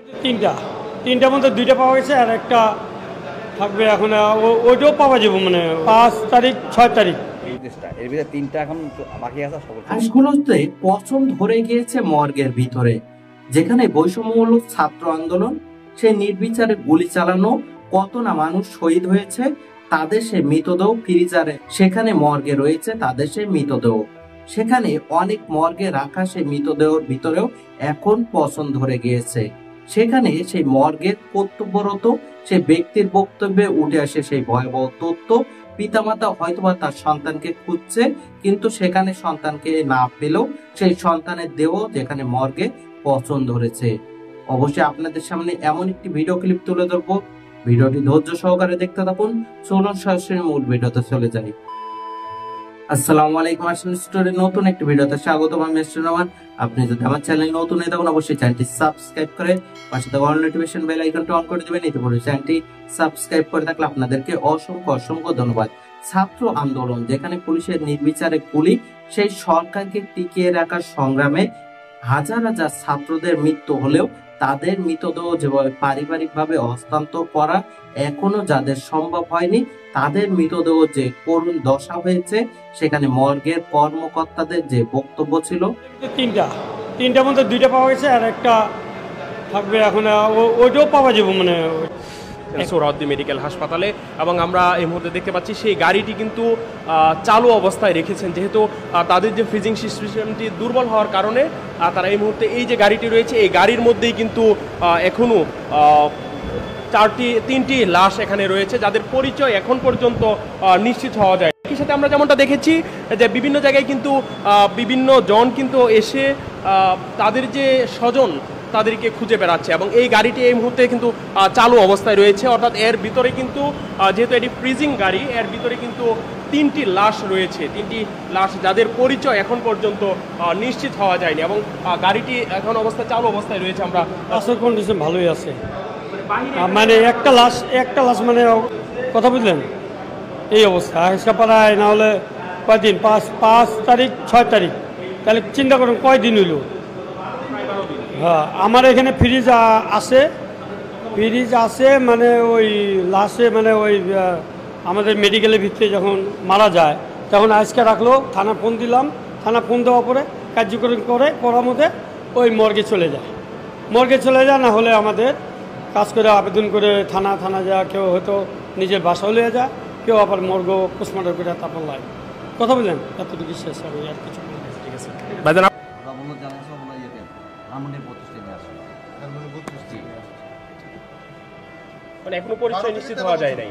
তিনটার মধ্যে দুইটা পাওয়া গেছে আর একটা থাকবে এখন, ওইটাও পাওয়া যাবে মানে 5 তারিখ 6 তারিখ। এর ভিতরে তিনটা এখন বাকি আছে। হাসগুলোতে পচন ধরে গিয়েছে মর্গের ভিতরে, যেখানে বৈষম্যমূলক ছাত্র আন্দোলন, সেই নির্বিচারে গুলি চালানো, কত না মানুষ শহীদ হয়েছে, তাদের সে মৃতদেহ ফ্রিজারে, সেখানে মর্গে রয়েছে তাদের সে মৃতদেহ। সেখানে অনেক মর্গে রাখা সেই মৃতদেহের ভিতরেও এখন পচন ধরে গিয়েছে। সেখানে সেই মর্গের কর্তব্যরত সেই ব্যক্তির বক্তব্যে উঠে আসে সেই ভয়াবহ তথ্য, পিতামাতা হয়তোবা তার সন্তানকে খুঁজছে, কিন্তু সেখানে সন্তানকে না পেলেও সেই সন্তানের দেহ যেখানে মর্গে পচন ধরেছে। অবশ্যই আপনাদের সামনে এমন একটি ভিডিও ক্লিপ তুলে ধরবো, ভিডিওটি ধৈর্য সহকারে দেখতে থাকুন। চলুন সরাসরি মূল ভিডিওতে চলে যাই। আসসালামু আলাইকুম, আশিন স্টোরি নতুন একটি ভিডিওতে স্বাগতম। আমি মিস্টার রহমান। আপনি যদি আমার চ্যানেল নতুন হয়ে থাকুন অবশ্যই চ্যানেলটি সাবস্ক্রাইব করে পাশে থাকা অল নোটিফিকেশন বেল আইকনটি অন করে দিবেন। এতে করে চ্যানেলটি সাবস্ক্রাইব করে থাকলে আপনাদেরকে অসংখ্য ধন্যবাদ। ছাত্র আন্দোলন যেখানে পুলিশের নির্বিচারে গুলি, সেই সরকারকে টিকিয়ে রাখার সংগ্রামে হাজার হাজার ছাত্রদের মৃত্যু হলেও তাদের মৃতদেহ যেভাবে পারিবারিকভাবে হস্তান্তর করা এখনো যাদের সম্ভব হয়নি, তাদের মৃতদেহ যে করুণ দশা হয়েছে, সেখানে মর্গের কর্মকর্তাদের যে বক্তব্য ছিল, তিনটার মধ্যে দুইটা পাওয়া গেছে আর একটা থাকবে এখন, ওইটাও পাওয়া যাবে মানে সোহরাওয়ার্দী মেডিকেল হাসপাতালে। এবং আমরা এই মুহূর্তে দেখতে পাচ্ছি সেই গাড়িটি কিন্তু চালু অবস্থায় রেখেছেন, যেহেতু তাদের যে ফ্রিজিং সিস্টেমটি দুর্বল হওয়ার কারণে তারা এই মুহূর্তে এই যে গাড়িটি রয়েছে এই গাড়ির মধ্যেই কিন্তু এখনও তিনটি লাশ এখানে রয়েছে, যাদের পরিচয় এখন পর্যন্ত নিশ্চিত হওয়া যায়। একই সাথে আমরা যেমনটা দেখেছি যে বিভিন্ন জায়গায় কিন্তু বিভিন্ন জন কিন্তু এসে তাদের যে স্বজন তাদেরকে খুঁজে বেড়াচ্ছে, এবং এই গাড়িটি এই মুহূর্তে কিন্তু চালু অবস্থায় রয়েছে। অর্থাৎ এর ভিতরে কিন্তু যেহেতু এটি ফ্রিজিং গাড়ি, এর ভিতরে কিন্তু তিনটি লাশ রয়েছে, তিনটি লাশ যাদের পরিচয় এখন পর্যন্ত নিশ্চিত হওয়া যায়নি, এবং গাড়িটি এখন অবস্থায় চালু অবস্থায় রয়েছে। আমরা লাশের কন্ডিশন ভালোই আছে, মানে একটা লাশ মানে কথা বুঝলেন এই অবস্থা। পাড়ায় না হলে কয়দিন, 5 তারিখ 6 তারিখ, তাহলে চিন্তা করুন কয়দিন হইল। হ্যাঁ, আমার এখানে ফ্রিজ আছে মানে ওই লাশে মানে ওই আমাদের মেডিকেলের ভিতরে যখন মারা যায় তখন আজকে রাখলো, থানা ফোন দিলাম, থানা ফোন দেওয়ার পরে কার্যক্রম করার মধ্যে ওই মর্গে চলে যায়। না হলে আমাদের কাজ করে আবেদন করে থানা যায়, কেউ হয়তো নিজের বাসাও লিয়ে যায়, কেউ আবার মর্গ পোস্টমর্টম করে তারপর লাগে। কথা বললেন এতটুকু শেষ হবে আর কিছু। ঠিক আছে মানে এখনো পরিচয় নিশ্চিত হওয়া যায় নাই।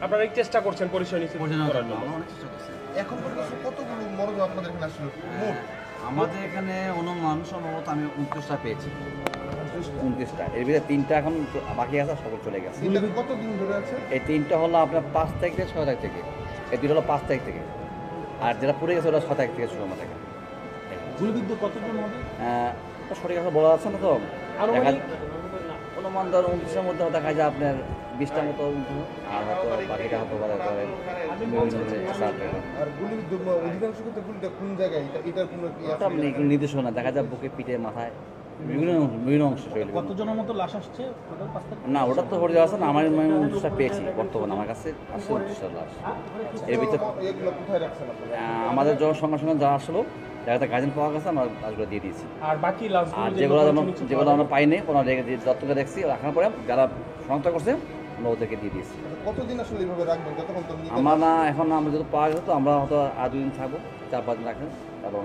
আপনারা চেষ্টা করছেন পরিচয় নিশ্চিত করার জন্য। এখন পর্যন্ত কতগুলো মর্গ আপনাদের এখানে আসলে? আমাদের এখানে অনুমান সম্ভবত আমি 29টা পেয়েছি। 29টা, এর ভিতরে তিনটা এখন বাকি আছে, সকল চলে গেছে। কতদিন ধরে আছে? এই তিনটা হলো আপনার 5 তারিখ থেকে 6 তারিখ থেকে, এই দুটো হলো 5 তারিখ থেকে, আর যেটা পড়ে গেছে ওটা 6 তারিখ থেকে শুরু থেকে। গুলিবিদ্ধ কতজন হবে? সঠিক কথা বলা যাচ্ছে না, তো অনুমান ধর 29টার মধ্যে দেখা যায় আপনার 20টার মতো, আর হয়তো বাকিটা হয়তো নির্দেশনা দেখা যায় বুকে, পিঠে, মাথায়, বিভিন্ন অংশ। কতজনের মতো লাশ আসছে? না, ওটা তো পড়ে যাওয়া আছে না, আমার 29টা পেয়েছি বর্তমানে, আমার কাছে আসছে 29টা লাশ। এর ভিতরে আমাদের সঙ্গে সঙ্গে যা আসলো, যারা গার্জেন পাওয়া গেছে আমরা লাশগুলো দিয়ে দিয়েছি। আর বাকি আর যেগুলো আমরা পাইনি, কোনো যতটা দেখছি রাখার পরে যারা শনাক্ত করছে আমরা ওদেরকে দিয়ে দিয়েছি। কতদিন আসলে এইভাবে রাখবেন? আমরা না, এখন আমরা যদি পাওয়া গেছে তো আমরা হয়তো আর 2 দিন থাকবো, 4-5 দিন রাখেন, তারপর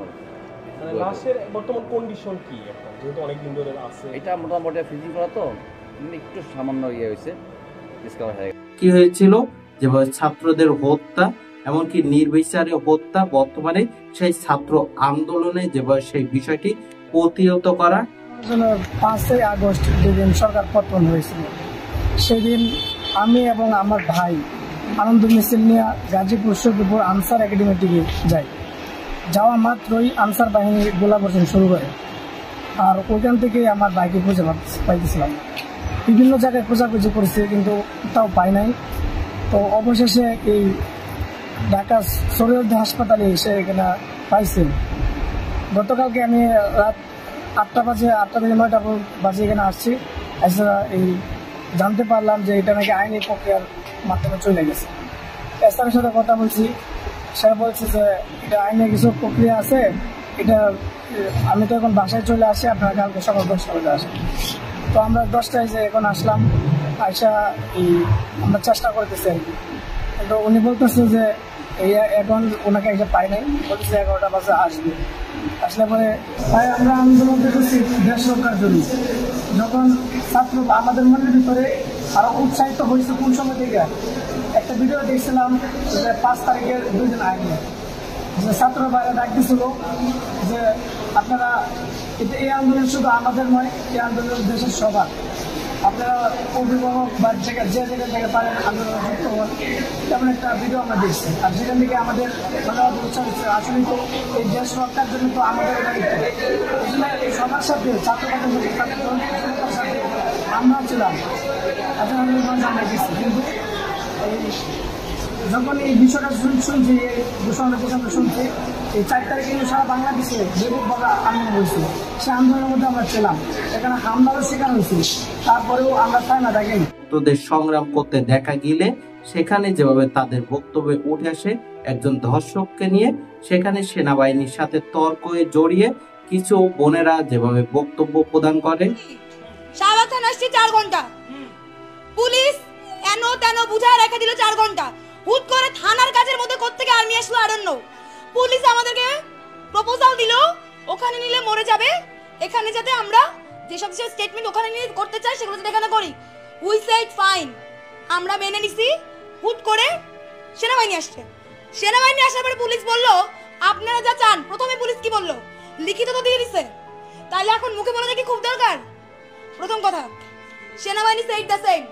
লাশের বর্তমান কন্ডিশন কি এখন, যেহেতু অনেক দিন ধরে আছে? এটা মোটামুটি ফ্রিজিং করা তো একটু সামান্য হয়েছে, ডিসকাভার হয়ে গেছে। কি হয়েছিল যেভাবে ছাত্রদের হত্যা, এমনকি নির্বিচারে হত্যা, বর্তমানে সেই ছাত্র আন্দোলনে যেভাবে সেই বিষয়টি প্রতিহত করা। 5 আগস্ট যেদিন সরকার পতন হয়েছিল, সেদিন আমি এবং আমার ভাই আনন্দ মিছিল নিয়ে গাজীপুর সৈয়দপুর আনসার একাডেমি থেকে যাই। যাওয়া মাত্রই আনসার বাহিনী গোলাবর্ষণ শুরু করে, আর ওইখান থেকে আমার ভাইকে খুঁজে পাইতেছিলাম। বিভিন্ন জায়গায় খোঁজাখুঁজি করেছি, কিন্তু তাও পাই নাই। তো অবশেষে এই ঢাকা সোহরাওয়ার্দী হাসপাতালে এসে এখানে পাইছি। গতকালকে আমি রাত 8টা থেকে 9টা বাজে এখানে আসছি। এছাড়া এই জানতে পারলাম যে এটা নাকি আইনি প্রক্রিয়ার মাধ্যমে চলে গেছে। এসআরের সাথে কথা বলছি, সে বলছে যে এটা আইনে কিছু প্রক্রিয়া আছে, এটা আমি তো এখন বাসায় চলে আসি, আপনারা কালকে সকাল 10টা বাজে আসেন। তো আমরা 10টায় যে এখন আসলাম, আইসা আমরা চেষ্টা করতেছি আর কি। কিন্তু উনি বলতেছে যে এখন ওনাকে এসে পাই নাই, বলতেছে 11টা বাজে আসবে। আসলে পরে তাই আমরা আন্দোলন করেছি দেশ রক্ষার জন্য। যখন ছাত্র আমাদের মনের ভিতরে আরো উৎসাহিত হয়েছে কোন সময় থেকে, একটা ভিডিও দেখছিলাম যে 5 তারিখের 2 দিন আগে যে ছাত্র বাইরে ডাক দিছিল যে আপনারা এই আন্দোলন শুধু আমাদের নয়, এই আন্দোলন দেশের সবার, আপনারা অভিভাবক বা যে জায়গা থেকে পারেন আন্দোলন যুক্ত হন, তেমন একটা ভিডিও আমরা দেখছি। আর সেখান থেকে আমাদের উৎসাহ হচ্ছে আসলে তো এই দেশ রক্ষার জন্য তো আমাদের দায়িত্ব। এই সবার সাথে ছাত্রছাত্রীদের সাথে আমরা ছিলাম, এখন আমরা দিচ্ছি। কিন্তু যখন এই বিষয়টা শুনছি, এই ঘোষণাটা আমরা শুনছি, এই 4 তারিখে সারা বাংলাদেশে ব্যাপকভাবে আন্দোলন হয়েছিল, সে আন্দোলনের মধ্যে আমরা ছিলাম, এখানে হামলারও শিকার হয়েছি, তারপরেও আমরা চাই না দেখেন। তোদের সংগ্রাম করতে দেখা গেলে সেখানে যেভাবে তাদের বক্তব্যে উঠে আসে একজন ধর্ষককে নিয়ে, সেখানে সেনাবাহিনীর সাথে তর্কে জড়িয়ে কিছু বোনেরা যেভাবে বক্তব্য প্রদান করে। শাহবাগ থানা আসছে 4 ঘন্টা, পুলিশ এনো তেনো বুঝায় রেখে দিল 4 ঘন্টা। হুট করে থানার কাজের মধ্যে কোত্থেকে আর্মি আসলো আই ডোন্ট নো। পুলিশ আমাদেরকে প্রপোজাল দিল ওখানে নিলে মরে যাবে, এখানে যাতে আমরা যেসব স্টেটমেন্ট ওখানে নিয়ে করতে চাই সেগুলো যাতে এখানে করি। উই সেড ফাইন, আমরা মেনে নিছি। হুট করে সেনাবাহিনী আসছে, সেনাবাহিনী আসার পরে পুলিশ বলল আপনারা যা চান। প্রথমে পুলিশ কি বলল, লিখিত তো দিয়ে দিছে, তাহলে এখন মুখে বলা কি খুব দরকার? প্রথম কথা, সেনাবাহিনী সেড দ্য সেম।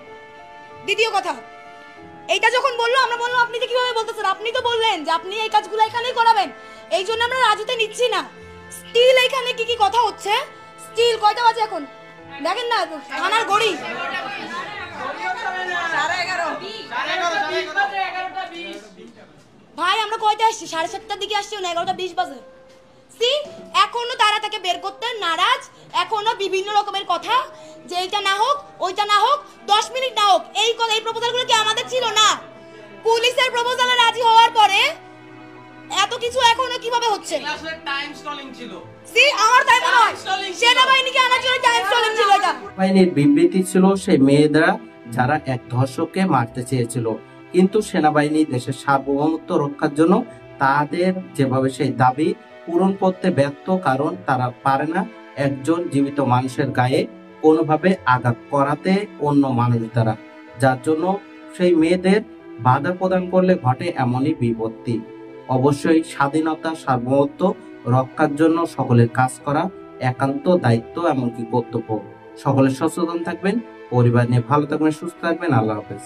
দ্বিতীয় কথা, এইটা যখন বললো আমরা বললাম আপনি তো কিভাবে বলতেছেন, আপনি তো বললেন যে আপনি এই কাজগুলো এখানেই করাবেন, এই জন্য আমরা রাজুতে নিচ্ছি না। স্টিল এখানে কি কথা হচ্ছে, স্টিল কয়টা বাজে এখন দেখেন না, থানার গড়ি 11:30। ভাই আমরা কয়টা আসছি, 7:30টার দিকে আসছি, 11:20 বাজে। সি এখনো তারা তাকে বের করতে নারাজ, এখনো বিভিন্ন রকমের কথা যে এইটা না হোক ওইটা না হোক 10 মিনিট না হোক। এই প্রপোজালগুলো কি আমাদের ছিল না? পুলিশের প্রপোজালে রাজি হওয়ার পরে এত কিছু এখনো কিভাবে হচ্ছে? টাইম স্টলিং ছিল। সি আমার টাইম নয়, সেনাবাহিনীকে আমার জন্য টাইম স্টলিং ছিল। এটা বাহিনীর বিবৃতি ছিল সেই মেয়েরা যারা এক ধর্ষককে মারতে চেয়েছিল, কিন্তু সেনাবাহিনী দেশের সার্বভৌমত্ব রক্ষার জন্য তাদের যেভাবে সেই দাবি পূরণ করতে ব্যর্থ, কারণ তারা পারে না একজন জীবিত মানুষের গায়ে কোনোভাবে আঘাত করাতে অন্য মানুষ দ্বারা, যার জন্য সেই মেয়েদের বাধা প্রদান করলে ঘটে এমনই বিপত্তি। অবশ্যই স্বাধীনতা সার্বভৌমত্ব রক্ষার জন্য সকলের কাজ করা একান্ত দায়িত্ব, এমনকি কর্তব্য। সকলে সচেতন থাকবেন, পরিবার নিয়ে ভালো থাকবেন, সুস্থ থাকবেন। আল্লাহ হাফেজ।